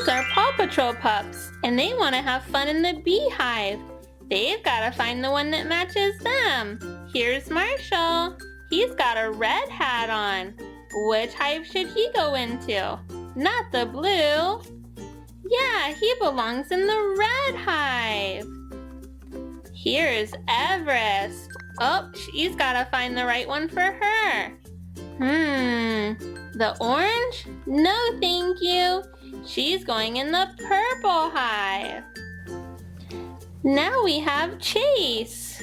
These are Paw Patrol pups, and they want to have fun in the beehive. They've got to find the one that matches them. Here's Marshall. He's got a red hat on. Which hive should he go into? Not the blue. Yeah, he belongs in the red hive. Here's Everest. Oh, she's got to find the right one for her. The orange? No, thank you. She's going in the purple hive. Now we have Chase.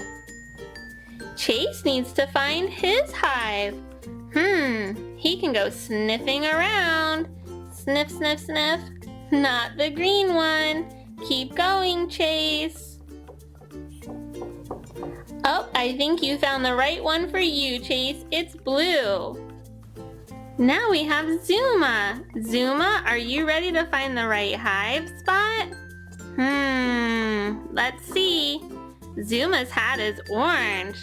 Chase needs to find his hive. He can go sniffing around. Sniff, sniff, sniff. Not the green one. Keep going, Chase. Oh, I think you found the right one for you, Chase. It's blue. Now we have Zuma. Zuma, are you ready to find the right hive spot? Let's see. Zuma's hat is orange.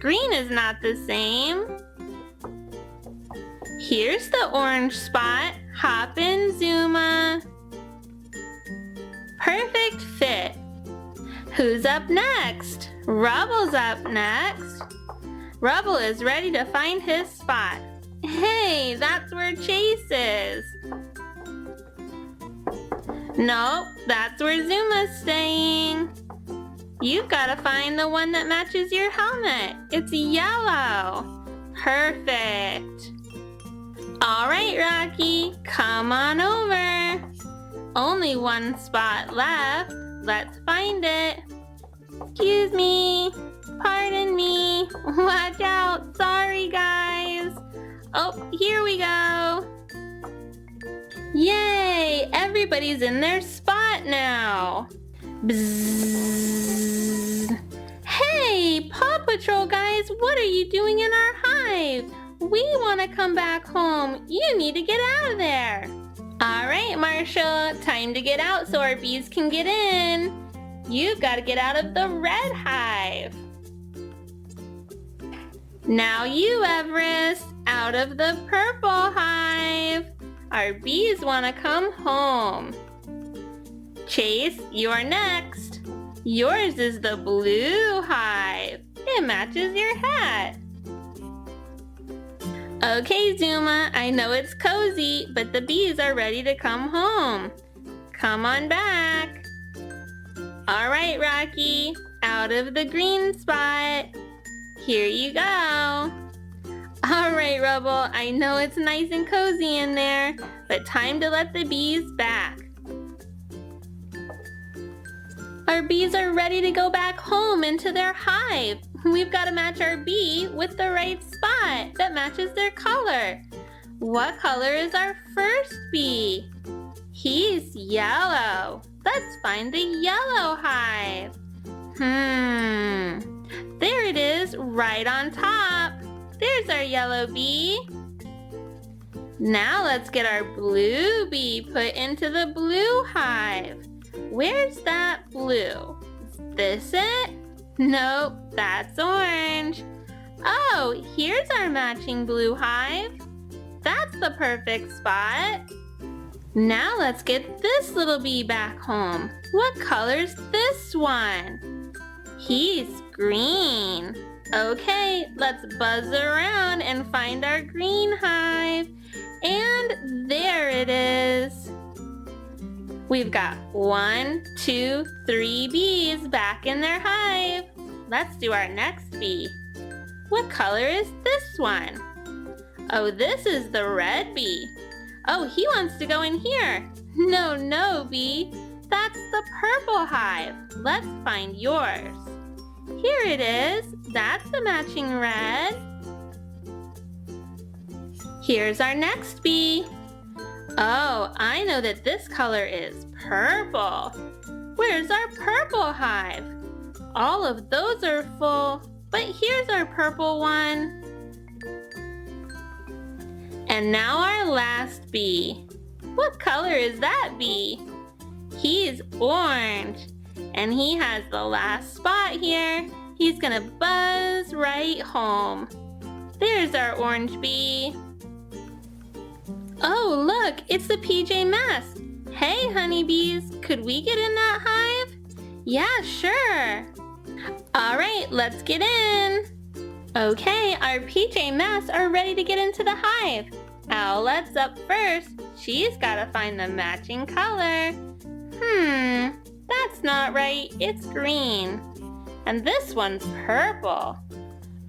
Green is not the same. Here's the orange spot. Hop in, Zuma. Perfect fit. Who's up next? Rubble's up next. Rubble is ready to find his spot. Hey, that's where Chase is. Nope, that's where Zuma's staying. You've got to find the one that matches your helmet. It's yellow. Perfect. All right, Rocky, come on over. Only one spot left. Let's find it. Excuse me. Pardon me. Watch out. Sorry, guys. Oh, here we go. Yay! Everybody's in their spot now. Bzzz. Hey, Paw Patrol guys, what are you doing in our hive? We want to come back home. You need to get out of there. All right, Marshall, time to get out so our bees can get in. You've got to get out of the red hive. Now you, Everest, out of the purple hive. Our bees want to come home. Chase, you're next. Yours is the blue hive. It matches your hat. Okay, Zuma, I know it's cozy, but the bees are ready to come home. Come on back. All right, Rocky, out of the green spot. Here you go. All right, Rubble, I know it's nice and cozy in there, but time to let the bees back. Our bees are ready to go back home into their hive. We've got to match our bee with the right spot that matches their color. What color is our first bee? He's yellow. Let's find the yellow hive. There it is, right on top. There's our yellow bee. Now let's get our blue bee put into the blue hive. Where's that blue? Is this it? Nope, that's orange. Oh, here's our matching blue hive. That's the perfect spot. Now let's get this little bee back home. What color's this one? He's green. Okay, let's buzz around and find our green hive. And there it is. We've got 1, 2, 3 bees back in their hive. Let's do our next bee. What color is this one? Oh, this is the red bee. Oh, he wants to go in here. No, bee. That's the purple hive. Let's find yours. Here it is. That's the matching red. Here's our next bee. Oh, I know that this color is purple. Where's our purple hive? All of those are full, but here's our purple one. And now our last bee. What color is that bee? He's orange, and he has the last spot here. He's gonna buzz right home. There's our orange bee. Oh, look, it's the PJ Masks. Hey, honeybees. Could we get in that hive? Yeah, sure. All right, let's get in. Okay, our PJ Masks are ready to get into the hive. Owlette's up first. She's gotta find the matching color. That's not right. It's green. And this one's purple.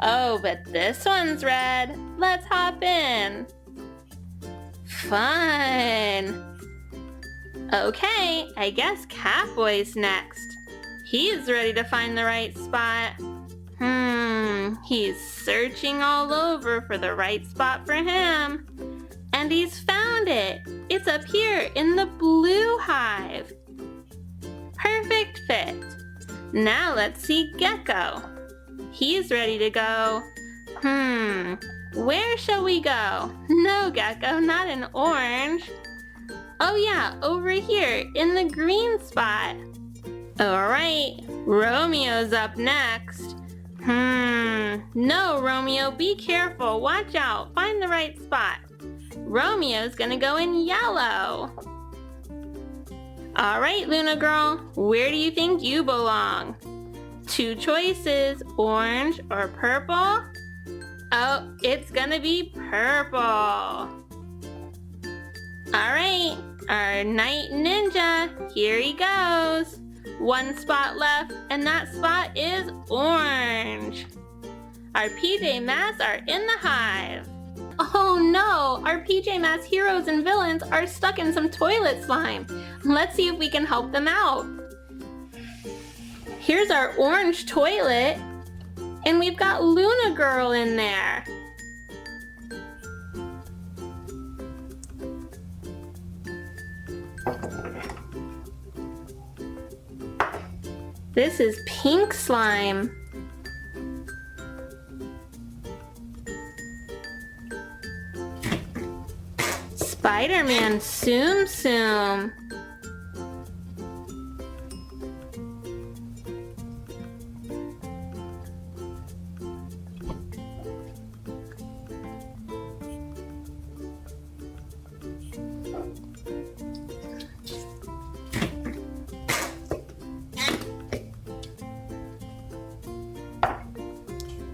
Oh, but this one's red. Let's hop in. Fun. Okay, I guess Catboy's next. He's ready to find the right spot. He's searching all over for the right spot for him. And he's found it. It's up here in the blue hive. Perfect fit. Now let's see Gecko. He's ready to go. Where shall we go? No, Gecko, not in orange. Oh yeah, over here in the green spot. All right, Romeo's up next. No, Romeo, be careful. Watch out. Find the right spot. Romeo's gonna go in yellow. All right, Luna girl, where do you think you belong? Two choices, orange or purple? Oh, it's gonna be purple. All right, our night ninja, here he goes. One spot left, and that spot is orange. Our PJ Masks are in the hive. Oh no, our PJ Masks heroes and villains are stuck in some toilet slime. Let's see if we can help them out. Here's our orange toilet, and we've got Luna Girl in there. This is pink slime. Spider-Man Tsum Tsum.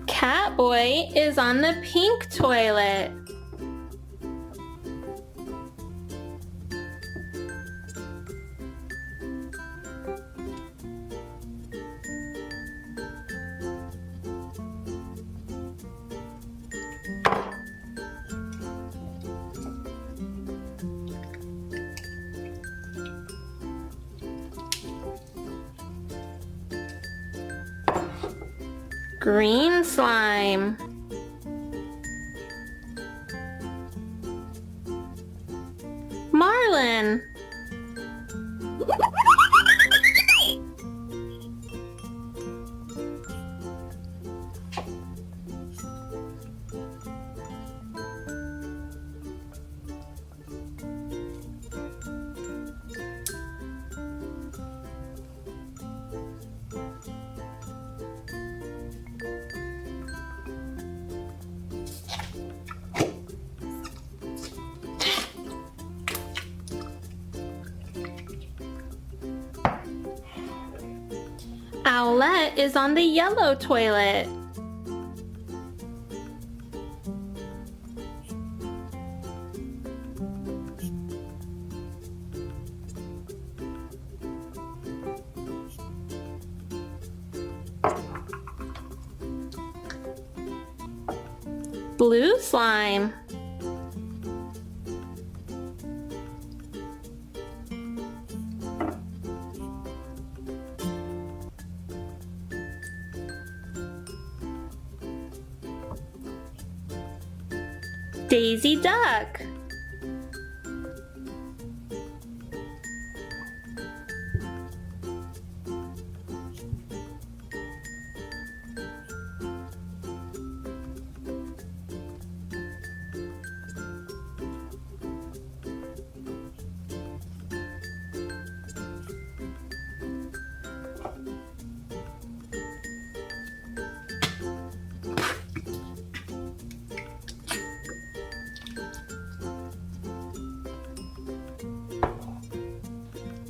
Catboy is on the pink toilet. Green slime. Marlin. Owlette is on the yellow toilet. Blue slime. Daisy Duck.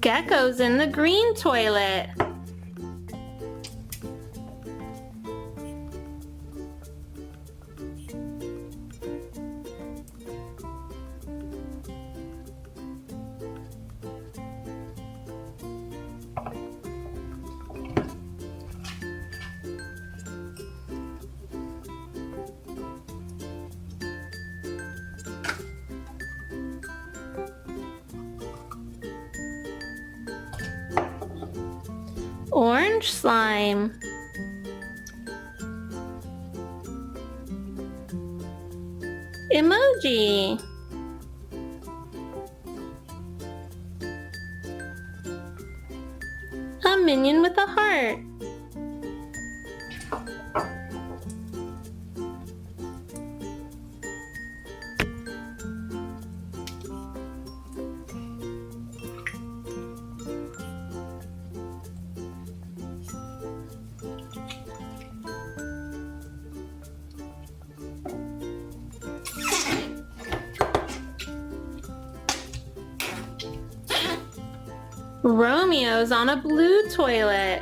Gecko's in the green toilet. Orange slime. Emoji. A minion with a heart. Romeo's on a blue toilet.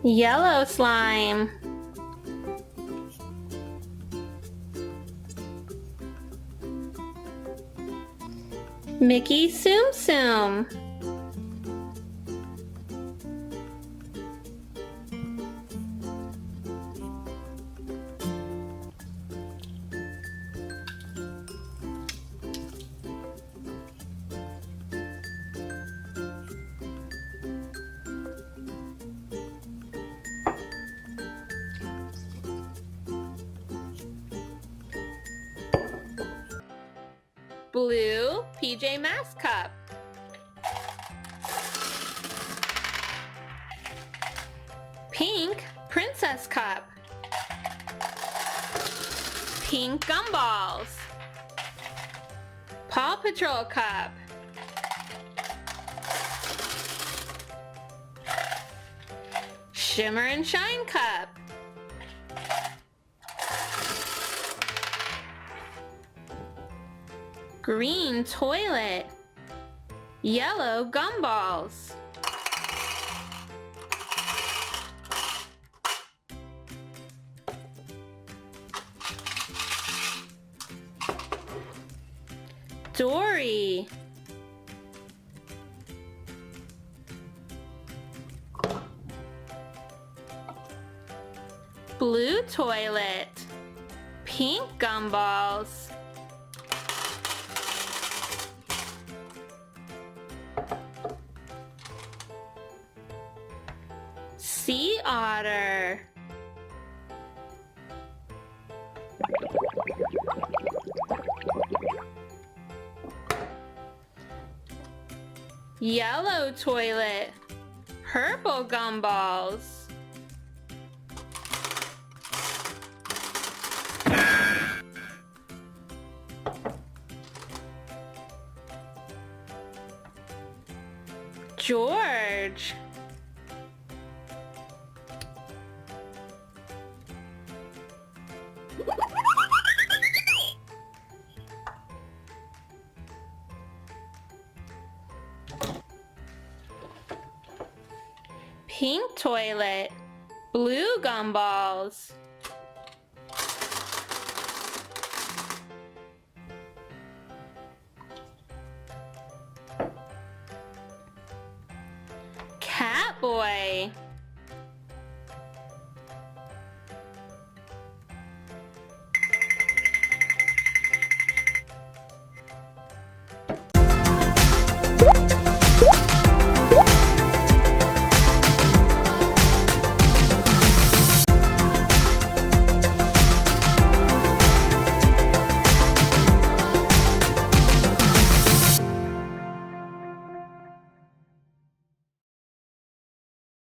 Yellow slime. Mickey Tsum Tsum. Blue PJ Masks cup. Pink Princess cup. Pink gumballs. Paw Patrol cup. Shimmer and Shine cup. Green toilet. Yellow gumballs. Dory. Blue toilet. Pink gumballs. Sea otter. Yellow toilet. Purple gumballs. George. Pink toilet. Blue gumballs. Cat boy.